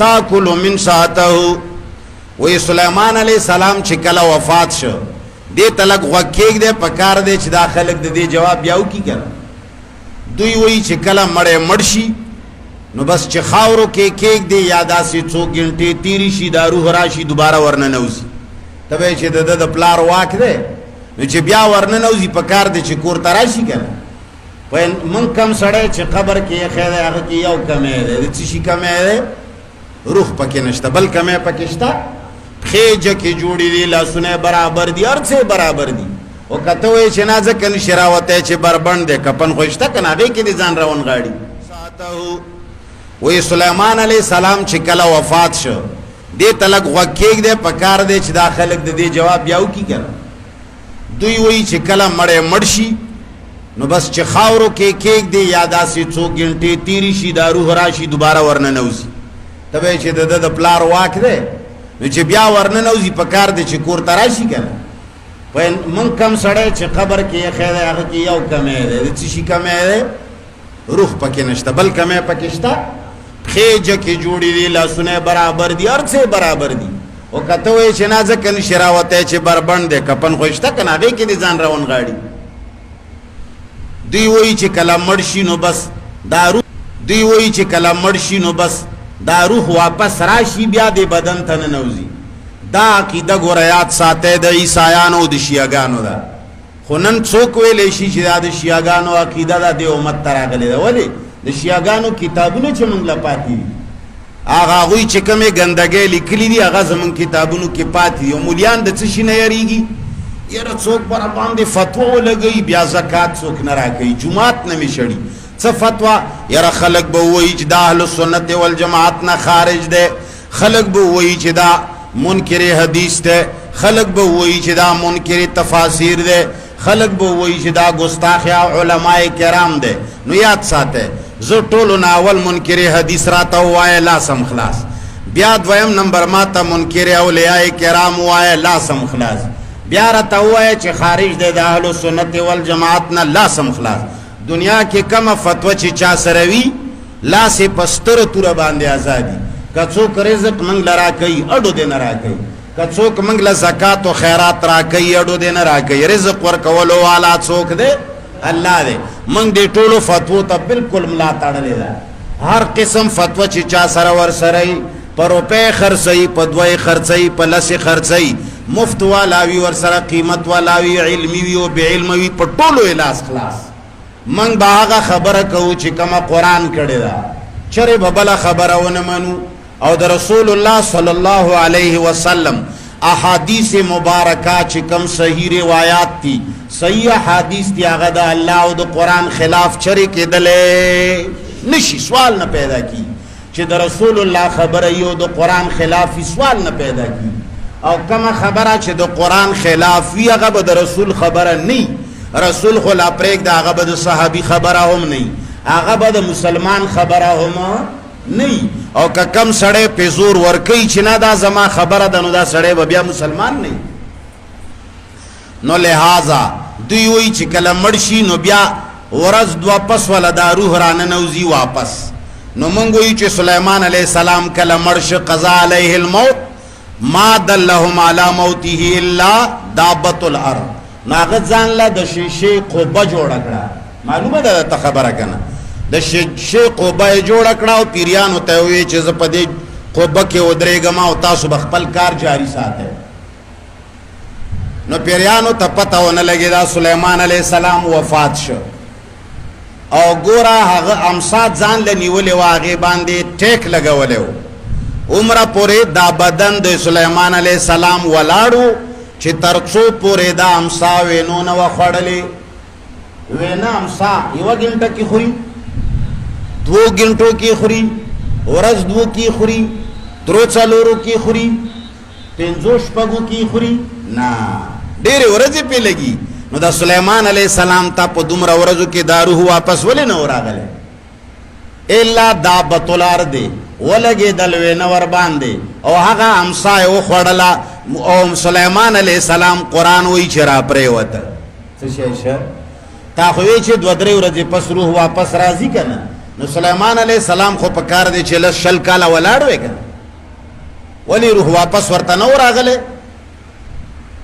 تاکل من ساعته وی سلیمان علیہ السلام چې کله وفات شو دې تلک غوکیک دې پکار دې چې دا خلق دې جواب بیاو کی کړه دوی وی چې کله مړې مرشي نو بس چې خاورو کې کېک دې یاداسي 2 غنټې تیری شي دا روح راشي دوباره ورنه نوزي تبه چې د پلار واک دې نو چې بیا ورنه نوزي پکار دې چې کور تراشي کړه په من کم سړی چې قبر کې خیر هغه کې یو کمه ده چې شي کمه ده روح پکې نشته بل کمه پکې شته خېجه کې جوړې دي لاسونه برابر دي هر څه برابر دي او کته وې چې نازه کن شراوته چې بربند ده کپن خوښته کنه هغه کې دي ځان روان غاړي ساته وې سليمان عليه السلام چې کله وفات شو دې تلک غوکیک دې پکار دې چې دا خلق دې جواب بیاو کی کړه دوی وې چې کله مړې مرشي نو بس چې خاورو کې کېک دې یاداسي 2 غنټې تیری شي دا روح راشي دوباره ورنه نوزي تبه چې د پلار واک ده نو چې بیا ورنه نوزي پکار دې چې کور تراشي کنه په من کم سړی چې قبر کې خیر هغه کې یو کمه ده چې شي کمه ده روح پکې نشته بل کمه پکې شته خېجه کې جوړې دي لاسونه برابر دي هر څه برابر دي او کته وې چې نازه کن شراوته چې بربند ده کپن خوښته کنه هغه کې دي ځان روان غاړي دوی وی چې کله مرشي نو بس دارو دوی وی چې کله مرشي نو بس دا روح واپس راشي بیا د بدن ته نه نوزي دا عقیده ګوریات ساته د عیسایانو د شیعاګانو دا خو نن څوک ویلی شي چې دا د شیعاګانو عقیده ده د امت ته راغلې ده ولې د شیعاګانو کتابونه چې موږ له پاتې دي هغه هغوی چې کومې ګندګۍ لیکلي دي هغه زموږ کتابونو کې پاتې دي او مولیان د څه شي نه یریږي یاره څوک پر باندې فتوا ولګوي بیا زکات څوک نه راکوي جومات نه مې شړي څه فتوا یاره خلق به وایي چې دا اهل سنت والجماعت نه خارج ده خلق به وایي چې دا منکر حدیث ده خلق به وایي چې دا منکر تفاسیر ده خلق به وایي چې دا ګستاخ علماء کرام ده نو یاد ساته زه ټولو نه اول منکر حدیث راته ووایه لاسم خلاص بیا دویم نمبر ما ته منکر اولیاء کرام ووایه لاسم خلاص بیا راته ووایه چې خارج ده د اهل سنت والجماعت نه لاسم خلاص دنیا کې کومه فتوا چې چا سره وي لاسې په ستره توره باندې ازادي که څوک رزق موږ له راکوي اډو دې نه راکوي که څوک موږ له زکات او خیرات راکوي اډو دې نه راکوي رزق ورکولو والا څوک دی الله دی موږ دې ټولو فتوو ته بالکل ملا تړلې ده هر قسم فتوا چې چا سره ورسره وي په روپۍ خرڅوي په دوی خرڅوي په لسې خرڅوي مفت والا وي ورسره قیمت والا وي علمي وي او بې علمه وي په ټولو یې لاس خلاص من با هغه خبره کوو چې کومه قرآن کړې ده چرې به بله خبره ونه منو او د رسول الله صلی الله علیه وسلم احادیث مبارکه چې کوم صحیح روایات دي صحیح احادیث دي هغه د الله او د قرآن خلاف چرې کېدلی نشي سوال نه پیدا کی چې د رسول الله خبره یو د قرآن خلافي سوال نه پیدا کی او کومه خبره چې د قرآن خلاف وي هغه به د رسول خبره نه رسول خو لا پریک دا هغه به د صحابي خبره هم نه هغه به د مسلمان خبره هم نه او که کم سړی په زور ورکوي چې نه دا زما خبره ده نو دا سړی به بیا مسلمان نه نو لہذا دوی وایي چې کله مړ شي نو بیا ورځ دوه پس ولا دا روح راننوځي واپس نو موږ وایو چې سلیمان علیه السلام کله مړ شه قضا علیه الموت ما دلهم علی موته الا دابة الارض ناغه ځان له د شیشې قبه جوړه کړه معلومه ده ته خبره کنه د شیشې قبه جوړه کړه او پیریانو ته وی چې زه په دې قبه کې ودرېږم او تاسو به خپل کار جاری ساتئ نو پیریانو ته پته ونه لګېده دا سلیمان علیه السلام وفات شو او ګوره هغه امسا ځان له نیولې وه هغې باندې ټیک لګولی و عمره پورې دا بدن د سلیمان علیه السلام ولاړو چې ترڅو پورې دا امسا وینو نه وه خوړلې وینا امسا یوه ګنټه کې خوري 2 ګنټو کې خوري ورځ 2 کې خوري 3-4 کې خوري 5 شپږو کې خوري نه ډېرې ورځې پې لګي نو دا سلیمان علیه السلام ته په دومره ورځو کې دا روح واپس ولې نه وراغلی الا دابة الارض ولګېدل وینه ورباندې او هغه امسا یې وخوړله او سلیمان علیه السلام قرآن وایي چې را پرېوته څه شی شه تا خو وایي چې 2-3 ورځې پس روح واپس راځي که نه نو سلیمان علیه السلام خو په کار دی چې لس 20 کاله ولاړ وی که ولی روح واپس ورته نو راغله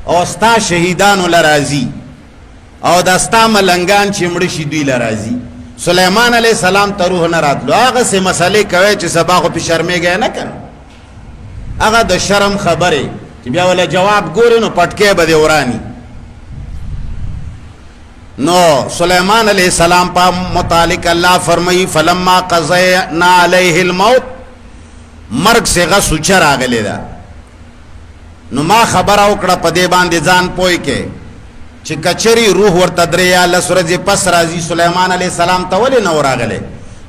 او ستا شهیدانو لرازی او دا ستا ملنگان چې مړه شي دوی لرازی سلیمان علیہ السلام ته روح نه راتلو هغه سه مسئلې کوي چې سبا خو په شرمېږي نه کړ هغه د شرم خبره چې بیا ولا جواب ګوري نو پټکې به دی ورانی نو سلیمان علیہ السلام په متعلق الله فرمایي فلما قضینا علیه الموت مرگ څنګه سوچ راغلی دا نو ما خبر او کړه په دې باندې ځان پوي کې چې کچري روح ورته دریا لسرځي پس راځي سليمان عليه السلام ته ولې نو راغله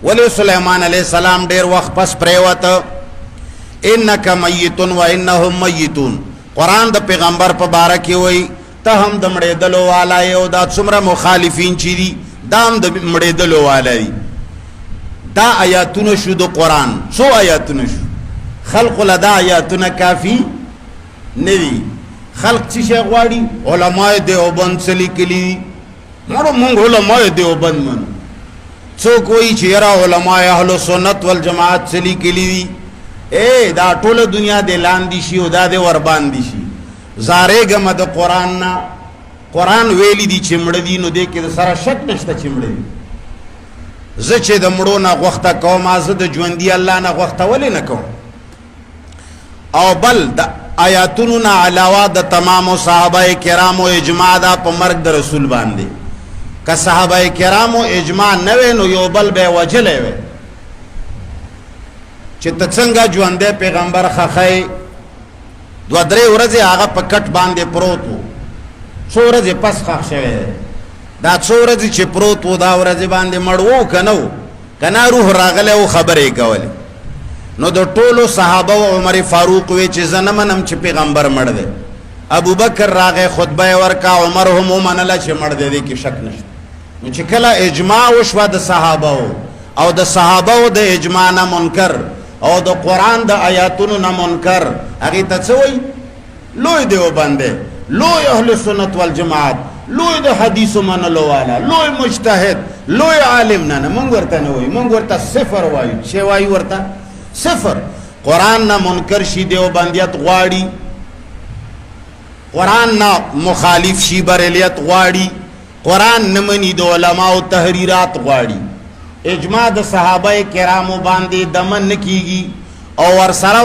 ولې سليمان عليه السلام ډېر وخت پس پریوته انک میت و انهم میتون قران د پیغمبر په باره کې وای ته هم د مړې دلو والا یو دا څومره مخالفین چي دي دام د مړې دلو والا دي دا آیاتونه شو د قران څو آیاتونه شو خلق لدا آیاتونه کافی ندی خلق چی شی غواړي علماء دیوبند سلی کلی مونږ علماء دیوبند من څوک وایي چې را علماء اهل سنت والجماعت سلی کلی اے دا ټول دنیا د لاندې شي او دا د ور باندې شي زارېګه مد قران نا قران ویلی دی چې مړ دي نو دې کې سره شک نشته چې مړ دي زه چې د مړو نه غوښته کوم زه د ژوندۍ الله نه غوښته ولې نه کوم او بل د آیاتونو نه علاوه د تمام صحابه کرامو اجماع دا په مرګ د رسول باندې که صحابه کرامو اجماع نه وي نو یو بل به وجلې وي چې ته څنګه ژوندې پیغمبر خخای دو درې ورځې هغه په کټ باندې پروت وو څو ورځې پس خخ شوی دا څو ورځې چې پروت وو دا ورځې باندې مړ وو کنه روح راغله او خبرې کولې نو د ټولو صحابه او عمر فاروق وی چې زنه منم چې پیغمبر مړ دی ابو بکر راغه خطبه ورکا عمر هم منله چې مړ دی کې شک نشته نو چې کله اجماع وشو د صحابه او د صحابه د اجماع نه منکر او د قران د آیاتونو نه منکر هغه ته څه وای لوی دیو باندې لوی اهل سنت والجماعت لوی د حدیثو منلو والا لوی مجتهد لوی عالم نه مونږ ورته نه وای مونږ ورته صفر وایو چې وای ورته صفر قرآن نا منکر شی دیو بندیت غواړي قرآن نا مخالف شی بریلیت غواړي قرآن نمنی دو علماء تحریرات غواړي اجماع د صحابه کرامو باندې دمن نکیږي او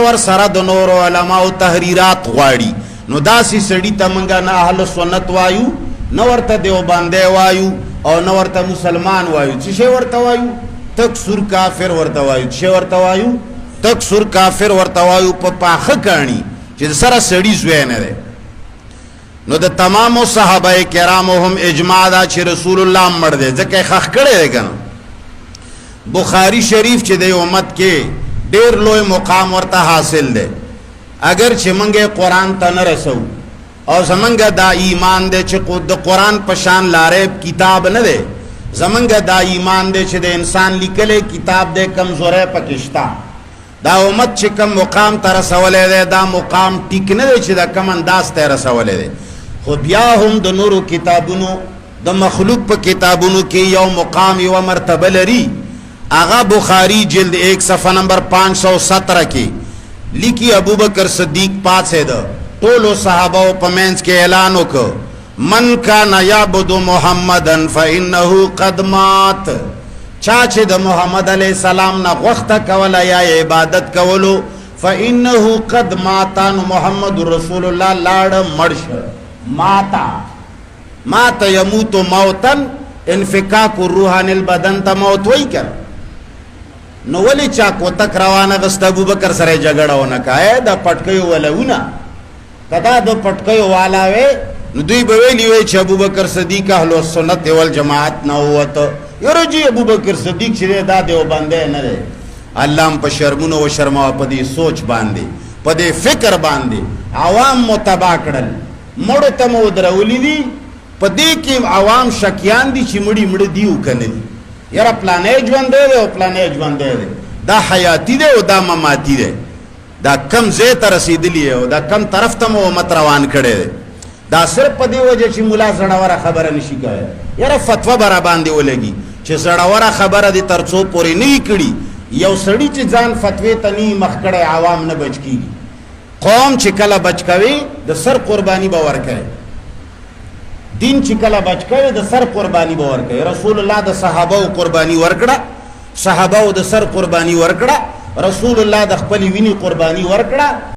ور سره د نور علماء تحریرات غواړي نو داسې سړی ته منګه نه اهل سنت وایو نو ورته دیو باندې وایو او نو ورته مسلمان وایو چې ورته وایو تک سور کافر ورته وایو چې ورته وایو تک سور کافر ورته وایو په پاخه کانی چې سره سړی زوی نه ده نو د تمام صحابه کرامو هم اجماع دا چې رسول الله مړ دی ځکه خخ کړي دی کنه بخاری شریف چې د امت کې ډیر لوی مقام ورته حاصل دی اگر چې منګه قران ته نه رسو او زمنګ دا ایمان دی چې د قران په شان لارې کتاب نه دی زمنګ دا ایمان دی چې د انسان لیکلې کتاب دی کمزورې پکشتا دا امت چې کم مقام ته رسولې دی دا مقام ټیک نه دی چې دا کم انداز ته رسولې دی خو بیا هم د نورو کتابونو د مخلوق په کتابونو کې یو مقام یو مرتبه لري آغا بخاری جلد 1 صفحه نمبر 517 کې لیکي ابوبکر صدیق پاسه ده ټولو صحابه په منځ کې اعلان وکړ من کان یعبد محمدن فانه قد مات چا چې د محمد علی السلام نه غوښته کوله یا عبادت کولو فانه قد مات محمد رسول الله لاړ مرش مات يموت موتا انفکاک الروح عن البدن ته موت وای کړ نو ولی چا کو تک روانه غست ابوبکر سره جګړه ونه کای دا پټکیو ولونه کدا د پټکیو والا وې نو دوی به ویلی وی چې ابوبکر صدیق اهل سنت والجماعت نه وته یورجی ابوبکر صدیق چې دا دیو باندې نه دی الله په شرمونو او شرما په دې سوچ باندې په دې فکر باندې عوام متبا کړل مړ ته مو درولې دي په دې کې عوام شکیان دي چې مړی دیو کنه یاره پلانې ژوند دی او پلانې ژوند دی دا حیاتی دی او دا مماتی دی دا کم زه ته رسیدلی او دا کم طرف ته مو مت روان کړي دا صرف په دی وجه چې مولا زړه خبره نشي کوي یاره فتوا برا باندې ولګي چې زړه خبره دي ترڅو پورې نه کړي یو سړی چې ځان فتوی ته نه مخ کړي عوام نه بچ کیږي قوم چې کله بچ کوي د سر قربانی به ورکوي، دین چې کله بچ کوي د سر قربانی به ورکوي. رسول الله د صحابه قربانی ورکړه، صحابه د سر قربانی ورکړه، رسول الله د خپل ویني قربانی ورکړه.